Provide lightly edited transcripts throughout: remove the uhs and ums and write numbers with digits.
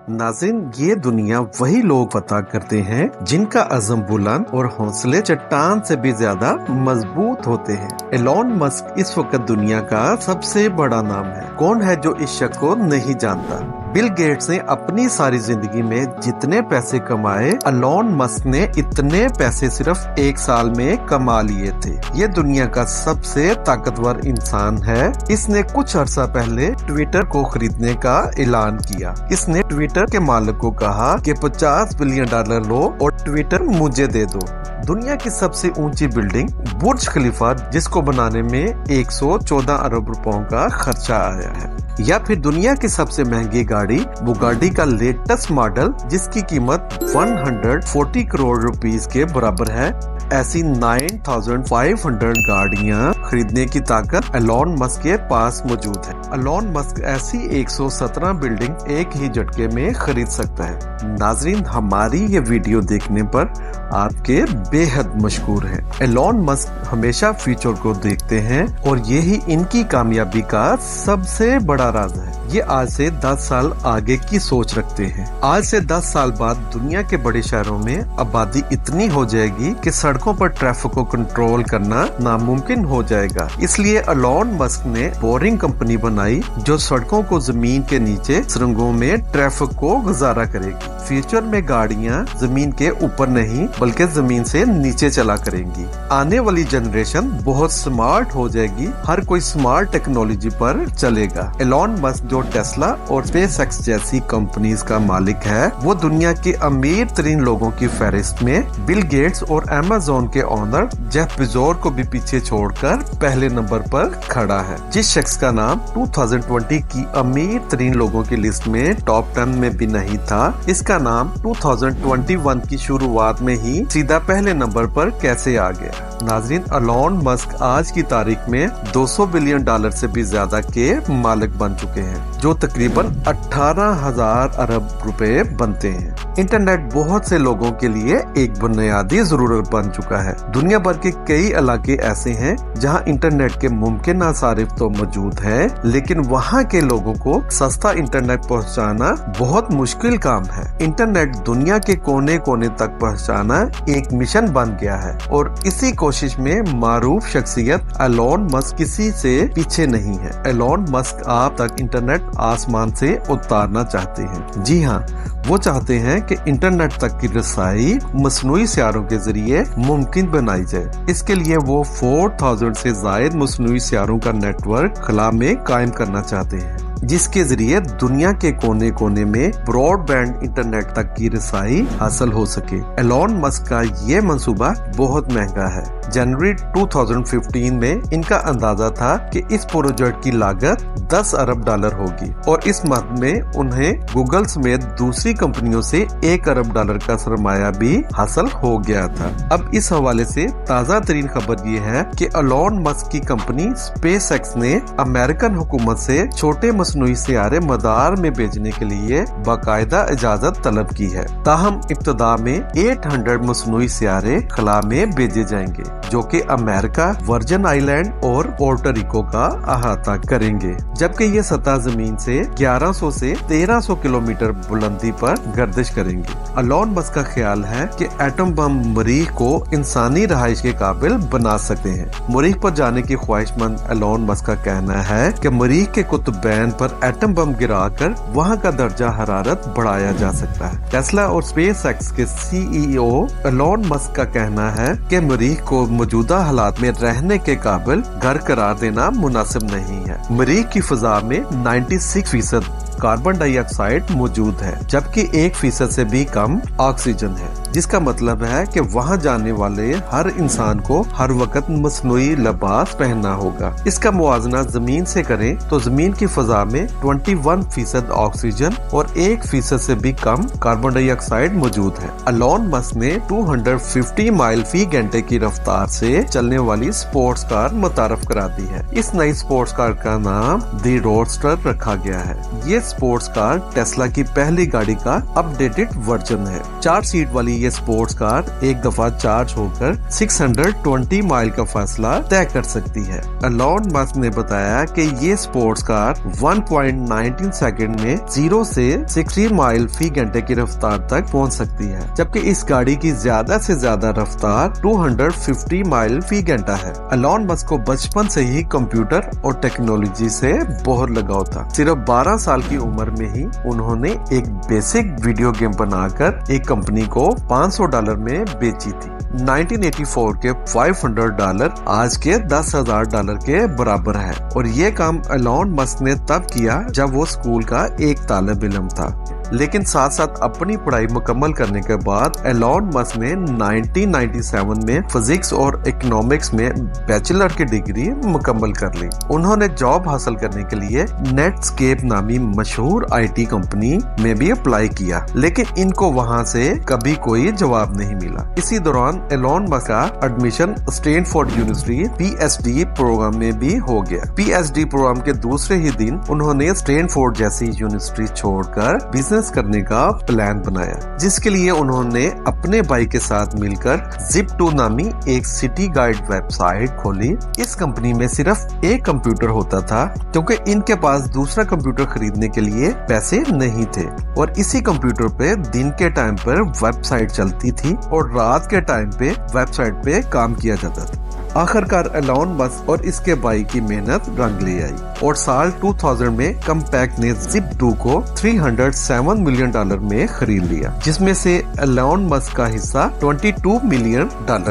नाज़रीन, ये दुनिया वही लोग पता करते हैं जिनका अज़म बुलंद और हौसले चट्टान से भी ज्यादा मजबूत होते हैं। एलॉन मस्क इस वक्त दुनिया का सबसे बड़ा नाम है। कौन है जो इस शख्स को नहीं जानता? बिल गेट्स ने अपनी सारी जिंदगी में जितने पैसे कमाए, एलॉन मस्क ने इतने पैसे सिर्फ एक साल में कमा लिए थे। ये दुनिया का सबसे ताकतवर इंसान है। इसने कुछ अरसा पहले ट्विटर को खरीदने का ऐलान किया। इसने ट्विटर के मालिक को कहा कि $50 बिलियन लो और ट्विटर मुझे दे दो। दुनिया की सबसे ऊंची बिल्डिंग बुर्ज खलीफा, जिसको बनाने में 114 अरब रुपयों का खर्चा आया है, या फिर दुनिया की सबसे महंगी गाड़ी बुगाटी का लेटेस्ट मॉडल जिसकी कीमत 140 करोड़ रुपीस के बराबर है। ऐसी 9,500 गाड़ियां खरीदने की ताकत एलॉन मस्क के पास मौजूद है। एलॉन मस्क ऐसी 117 बिल्डिंग एक ही झटके में खरीद सकता है। नाजरीन, हमारी ये वीडियो देखने पर आपके बेहद मशहूर हैं। एलॉन मस्क हमेशा फ्यूचर को देखते हैं और यही इनकी कामयाबी का सबसे बड़ा राज है। ये आज से 10 साल आगे की सोच रखते हैं। आज से 10 साल बाद दुनिया के बड़े शहरों में आबादी इतनी हो जाएगी कि सड़कों पर ट्रैफिक को कंट्रोल करना नामुमकिन हो जाएगा। इसलिए एलॉन मस्क ने बोरिंग कंपनी बनाई जो सड़कों को जमीन के नीचे सुरंगों में ट्रैफिक को गुजारा करेगी। फ्यूचर में गाड़ियां जमीन के ऊपर नहीं बल्कि जमीन से नीचे चला करेंगी। आने वाली जनरेशन बहुत स्मार्ट हो जाएगी। हर कोई स्मार्ट टेक्नोलॉजी पर चलेगा। एलॉन मस्क जो टेस्ला और स्पेसएक्स जैसी कंपनीज का मालिक है, वो दुनिया के अमीर तरीन लोगों की फहरिस्त में बिल गेट्स और अमेज़न के ओनर जेफ बेजोस को भी पीछे छोड़कर पहले नंबर पर खड़ा है। जिस शख्स का नाम 2020 की अमीर तरीन लोगों की लिस्ट में टॉप 10 में भी नहीं था, इसका नाम 2021 की शुरुआत में ही सीधा पहले नंबर पर कैसे आ गया? नाजरीन, एलॉन मस्क आज की तारीख में $200 बिलियन से भी ज्यादा के मालिक बन चुके हैं, जो तकरीबन 18,000 अरब रुपए बनते हैं। इंटरनेट बहुत से लोगों के लिए एक बुनियादी जरूरत बन चुका है। दुनिया भर के कई इलाके ऐसे हैं जहां इंटरनेट के मुमकिन आसारिफ तो मौजूद है, लेकिन वहां के लोगों को सस्ता इंटरनेट पहुंचाना बहुत मुश्किल काम है। इंटरनेट दुनिया के कोने कोने तक पहुंचाना एक मिशन बन गया है और इसी कोशिश में मारूफ शख्सियत एलॉन मस्क किसी से पीछे नहीं है। एलॉन मस्क आप तक इंटरनेट आसमान से उतारना चाहते हैं। जी हाँ, वो चाहते हैं कि इंटरनेट तक की रसाई मसनूई सियारों के जरिए मुमकिन बनाई जाए। इसके लिए वो 4,000 से जायद मसनूई सियारों का नेटवर्क खला में कायम करना चाहते हैं, जिसके जरिए दुनिया के कोने कोने में ब्रॉडबैंड इंटरनेट तक की रसाई हासिल हो सके। एलॉन मस्क का ये मंसूबा बहुत महंगा है। जनवरी 2015 में इनका अंदाजा था कि इस प्रोजेक्ट की लागत $10 अरब होगी और इस मद में उन्हें गूगल समेत दूसरी कंपनियों से $1 अरब का सरमाया भी हासिल हो गया था। अब इस हवाले से ताज़ा तरीन खबर ये है कि एलॉन मस्क की कंपनी स्पेसएक्स ने अमेरिकन हुकूमत से छोटे मसनूई सियारे मदार में भेजने के लिए बाकायदा इजाजत तलब की है। ताहम इब्तदा में 800 मसनूई सियारे खला में भेजे जाएंगे, जो कि अमेरिका, वर्जिन आइलैंड और पोर्टो रिको का अहाता करेंगे, जबकि ये सतह जमीन से 1100 से 1300 किलोमीटर बुलंदी पर गर्दिश करेंगे। एलॉन मस्क का ख्याल है कि एटम बम मरीख को इंसानी रहाइश के काबिल बना सकते हैं। मरीख पर जाने की ख्वाहिशमंद एलॉन मस्क का कहना है कि मरीख के कुतुबैन पर एटम बम गिराकर वहां का दर्जा हरारत बढ़ाया जा सकता है। टेस्ला और स्पेसएक्स के सीईओ एलॉन मस्क का कहना है कि मरीख को मौजूदा हालात में रहने के काबिल घर करार देना मुनासिब नहीं है। मरीख की फिजा में 96% कार्बन डाइऑक्साइड मौजूद है, जबकि 1% से भी कम ऑक्सीजन है, जिसका मतलब है कि वहां जाने वाले हर इंसान को हर वक्त मसनूई लिबास पहनना होगा। इसका मुआवजा जमीन से करें तो जमीन की फिजा में 21% ऑक्सीजन और 1% से भी कम कार्बन डाइऑक्साइड मौजूद है। एलॉन मस्क ने 250 माइल फी घंटे की रफ्तार से चलने वाली स्पोर्ट्स कार मुतारफ करा दी है। इस नई स्पोर्ट्स कार का नाम दी रोडस्टर रखा गया है। ये स्पोर्ट्स कार टेस्ला की पहली गाड़ी का अपडेटेड वर्जन है। 4 सीट वाली ये स्पोर्ट्स कार एक दफा चार्ज होकर 620 माइल का फासला तय कर सकती है। एलॉन मस्क ने बताया कि ये स्पोर्ट्स कार 1.19 सेकंड में 0 से 60 माइल फी घंटे की रफ्तार तक पहुंच सकती है, जबकि इस गाड़ी की ज्यादा से ज्यादा रफ्तार 250 माइल फी घंटा है। एलॉन मस्क को बचपन से ही कंप्यूटर और टेक्नोलॉजी से बहुत लगाव था। सिर्फ 12 साल की उम्र में ही उन्होंने एक बेसिक वीडियो गेम बनाकर एक कंपनी को $500 में बेची थी। 1984 के $500 आज के $10,000 के बराबर है, और ये काम एलॉन मस्क ने तब किया जब वो स्कूल का एक तालिब इल्म था। लेकिन साथ साथ अपनी पढ़ाई मुकम्मल करने के बाद एलॉन मस्क ने 1997 में फिजिक्स और इकोनॉमिक्स में बैचलर की डिग्री मुकम्मल कर ली। उन्होंने जॉब हासिल करने के लिए नेटस्केप नामी मशहूर आईटी कंपनी में भी अप्लाई किया, लेकिन इनको वहां से कभी कोई जवाब नहीं मिला। इसी दौरान एलॉन मस्क का admission Stanford university PhD program में भी हो गया। PhD प्रोग्राम के दूसरे ही दिन उन्होंने स्टैनफोर्ड जैसी यूनिवर्सिटी छोड़कर बिजनेस करने का प्लान बनाया, जिसके लिए उन्होंने अपने भाई के साथ मिलकर Zip2 नामी एक सिटी गाइड वेबसाइट खोली। इस कंपनी में सिर्फ एक कंप्यूटर होता था, क्योंकि इनके पास दूसरा कंप्यूटर खरीदने के लिए पैसे नहीं थे, और इसी कंप्यूटर पे दिन के टाइम पर वेबसाइट चलती थी और रात के टाइम पे वेबसाइट पे काम किया जाता था। आखिरकार एलॉन मस्क और इसके भाई की मेहनत रंग ले आई, और साल 2000 में कंपैक्ट ने Zip2 को $307 मिलियन में खरीद लिया, जिसमें से एलॉन मस्क का हिस्सा $22 मिलियन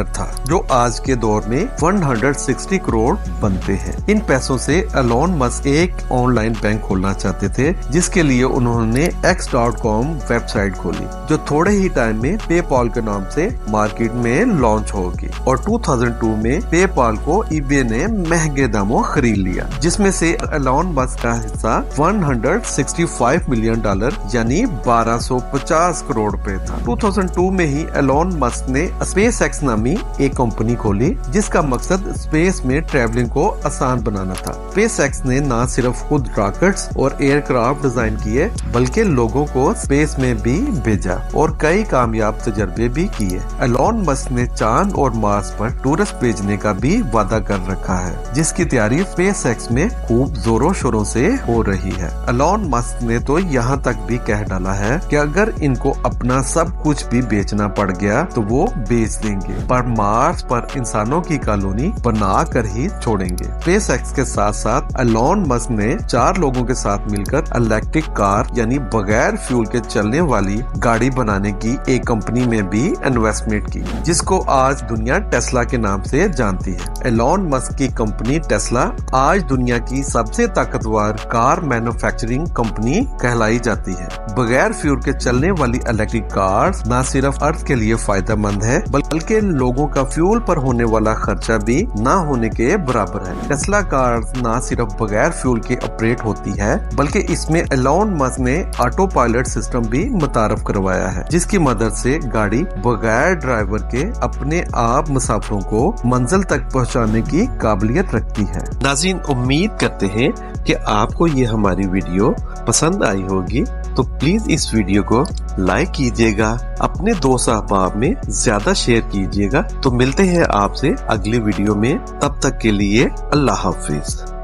था, जो आज के दौर में 160 करोड़ बनते हैं। इन पैसों से एलॉन मस्क एक ऑनलाइन बैंक खोलना चाहते थे, जिसके लिए उन्होंने X.com वेबसाइट खोली, जो थोड़े ही टाइम में पेपॉल के नाम से मार्केट में लॉन्च होगी। और 2002 में पेपाल को eBay ने महंगे दामों खरीद लिया, जिसमें से एलॉन मस्क का हिस्सा $165 मिलियन यानी 1250 करोड़ रुपए था। 2002 में ही एलॉन मस्क ने SpaceX नामी एक कंपनी खोली, जिसका मकसद स्पेस में ट्रैवलिंग को आसान बनाना था। SpaceX ने न सिर्फ खुद रॉकेट्स और एयरक्राफ्ट डिजाइन किए, बल्कि लोगों को स्पेस में भी भेजा और कई कामयाब तजर्बे भी किए। एलॉन मस्क ने चांद और मार्स पर टूरिस्ट भेजने का भी वादा कर रखा है, जिसकी तैयारी SpaceX में खूब जोरों शोरों से हो रही है। एलॉन मस्क ने तो यहाँ तक भी कह डाला है कि अगर इनको अपना सब कुछ भी बेचना पड़ गया तो वो बेच देंगे, पर मार्स पर इंसानों की कॉलोनी बना कर ही छोड़ेंगे। SpaceX के साथ साथ एलॉन मस्क ने 4 लोगों के साथ मिलकर इलेक्ट्रिक कार यानी बगैर फ्यूल के चलने वाली गाड़ी बनाने की एक कंपनी में भी इन्वेस्टमेंट की, जिसको आज दुनिया टेस्ला के नाम से जानती है। एलॉन मस्क की कंपनी टेस्ला आज दुनिया की सबसे ताकतवर कार मैन्युफैक्चरिंग कंपनी कहलाई जाती है। बगैर फ्यूल के चलने वाली इलेक्ट्रिक कार्स न सिर्फ अर्थ के लिए फायदेमंद है, बल्कि लोगों का फ्यूल पर होने वाला खर्चा भी न होने के बराबर है। टेस्ला कार्स न सिर्फ बगैर फ्यूल के ऑपरेट होती है, बल्कि इसमें एलॉन मस्क ने ऑटो पायलट सिस्टम भी मुतारफ करवाया है, जिसकी मदद से गाड़ी बगैर ड्राइवर के अपने आप मुसाफिरों को मंजिल तक पहुंचाने की काबिलियत रखती है। नाज़रीन, उम्मीद करते हैं कि आपको ये हमारी वीडियो पसंद आई होगी, तो प्लीज इस वीडियो को लाइक कीजिएगा, अपने दोस्त अहबाब में ज्यादा शेयर कीजिएगा। तो मिलते हैं आपसे अगली वीडियो में, तब तक के लिए अल्लाह हाफिज।